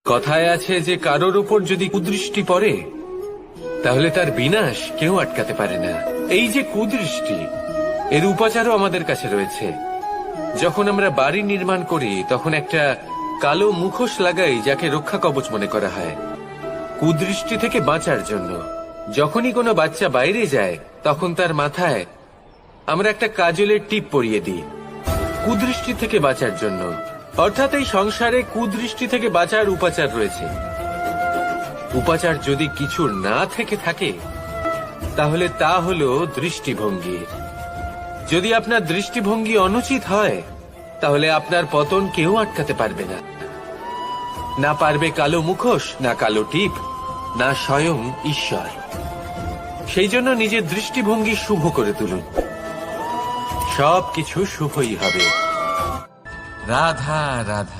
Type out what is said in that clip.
কথায় আছে যে কারোর উপর যদি কুদৃষ্টি পড়ে তাহলে তার বিনাশ কেউ আটকাতে পারে না। এই যে কুদৃষ্টি, এর উপাচারও আমাদের কাছে রয়েছে। যখন আমরা বাড়ি নির্মাণ করি তখন একটা কালো মুখোশ লাগাই, যাকে রক্ষা কবচ মনে করা হয় কুদৃষ্টি থেকে বাঁচার জন্য। যখনই কোনো বাচ্চা বাইরে যায় তখন তার মাথায় আমরা একটা কাজলের টিপ পরিয়ে দিই কুদৃষ্টি থেকে বাঁচার জন্য। অর্থাৎ এই সংসারে কুদৃষ্টি থেকে বাঁচার উপাচার রয়েছে। উপাচার যদি কিছু না থেকে থাকে তাহলে তা হলো দৃষ্টিভঙ্গি। যদি আপনার দৃষ্টিভঙ্গি অনুচিত হয় তাহলে আপনার পতন কেউ আটকাতে পারবে না। না পারবে কালো মুখোশ, না কালো টিপ, না স্বয়ং ঈশ্বর। সেই জন্য নিজের দৃষ্টিভঙ্গি শুভ করে তুলুন, সবকিছু শুভই হবে। রাধা রাধা।